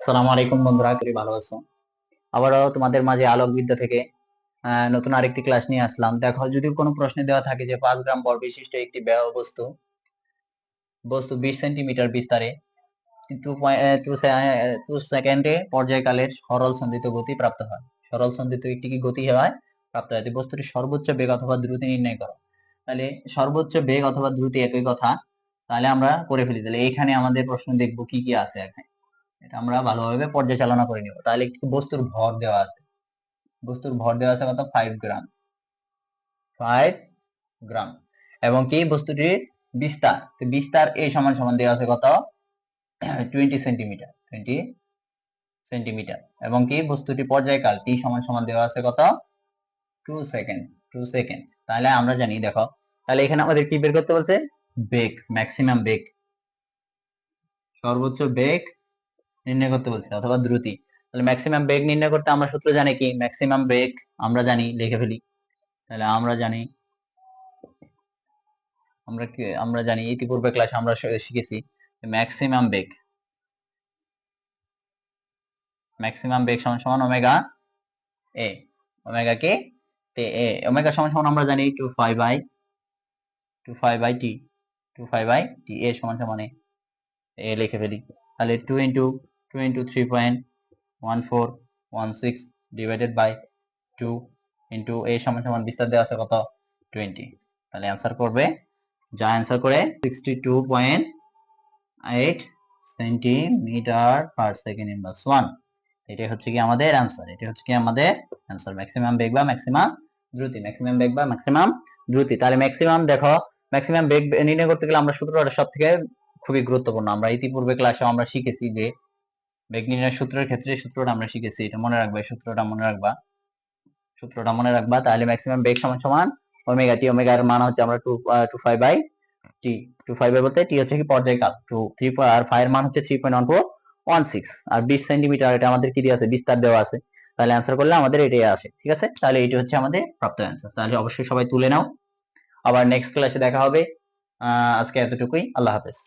আসসালামু আলাইকুম বন্ধুরা, করি ভালো আছো? আবারও তোমাদের মাঝে আলোকবিদ্যা থেকে নতুন আরেকটি ক্লাস নিয়ে আসলাম। দেখো, যদি কোনো প্রশ্নে দেওয়া থাকে যে 5 গ্রাম ভর বিশিষ্ট একটি ব্যয় বস্তু বস্তু 20 সেন্টিমিটার বিস্তারে 2 সেকেন্ডে পর্যায়কালের সরল সন্ধিত গতি প্রাপ্ত হয়। সরল সন্ধিত একটি কি গতি হয় প্রাপ্ত হয়? বস্তুটির সর্বোচ্চ বেগ অথবা দ্রুতি নির্ণয় করো। তাহলে সর্বোচ্চ বেগ অথবা দ্রুতি একই কথা, তাহলে আমরা করে ফেলি। তাহলে এখানে আমাদের প্রশ্ন দেখবো কি কি আছে এখানে, এটা আমরা ভালোভাবে পর্যালোচনা করে নিব। তাহলে একটি বস্তুর ভর দেওয়া আছে, কত? 5 গ্রাম। 5 গ্রাম। এবং কি বস্তুটির বিস্তার, বিস্তার এ সমান সমান দেওয়া আছে কত? 20 সেন্টিমিটার। এবং কি বস্তুটি পর্যায়কাল টি সমান সমান দেওয়া আছে কত? 2 সেকেন্ড। তাহলে আমরা জানি, দেখো, তাহলে এখানে আমাদের কি বের করতে বলছে? বেগ, ম্যাক্সিমাম বেগ, সর্বোচ্চ বেগ নির্ণয় করতে বলছে, অথবা দ্রুতি। তাহলে ম্যাক্সিমাম বেগ নির্ণয় করতে আমরা সূত্র জানি কি? ম্যাক্সিমাম বেগ আমরা জানি, লিখে ফেলি। তাহলে আমরা জানি ইতিপূর্বে ক্লাসে আমরা শিখেছি ম্যাক্সিমাম বেগ সমান সমান ওমেগা এ। ওমেগা কে তে এ, ওমেগা সমান সমান আমরা জানি 2 পাই বাই টি এ সমান সমান এ লিখে ফেলি। তাহলে 2 × 3.1416 ডিভাইডেড বাই 2 ইন্টু এ সমান সমান বিস্তার দেওয়া আছে কত? 20। তাহলে অ্যান্সার করবে, যা অ্যান্সার করে 62.8 সেন্টিমিটার পার সেকেন্ড ইনভার্স 1। এটাই হচ্ছে কি আমাদের অ্যান্সার, ম্যাক্সিমাম বেগ বা ম্যাক্সিমাম দ্রুতি। তাহলে ম্যাক্সিমাম, দেখো, ম্যাক্সিমাম বেগ নির্ণয় করতে গেলে আমরা সূত্রটা সব থেকে খুবই গুরুত্বপূর্ণ। আমরা ইতিপূর্বে ক্লাসে আমরা শিখেছি যে বেগ নির্ণয়ের সূত্রের ক্ষেত্রে সূত্রটা আমরা শিখেছি, এটা মনে রাখবে, সূত্রটা মনে রাখবা। তাহলে ম্যাক্সিমাম বেগ সমান সমান ওমেগা টি। ওমেগার মান হচ্ছে আমরা 2 পাই বলতে টি হচ্ছে কি পর্যায়কাল, 3 আর 5 এর মান হচ্ছে 3.1416, আর 20 সেন্টিমিটার এটা আমাদের কি দেওয়া আছে? বিস্তার দেওয়া আছে। তাহলে অ্যান্সার করলে আমাদের এটাই আসে। ঠিক আছে, তাহলে এটা হচ্ছে আমাদের প্রাপ্ত অ্যান্সার। তাহলে অবশ্যই সবাই তুলে নাও। আবার নেক্সট ক্লাসে দেখা হবে। আজকে এতটুকুই। আল্লাহ হাফেজ।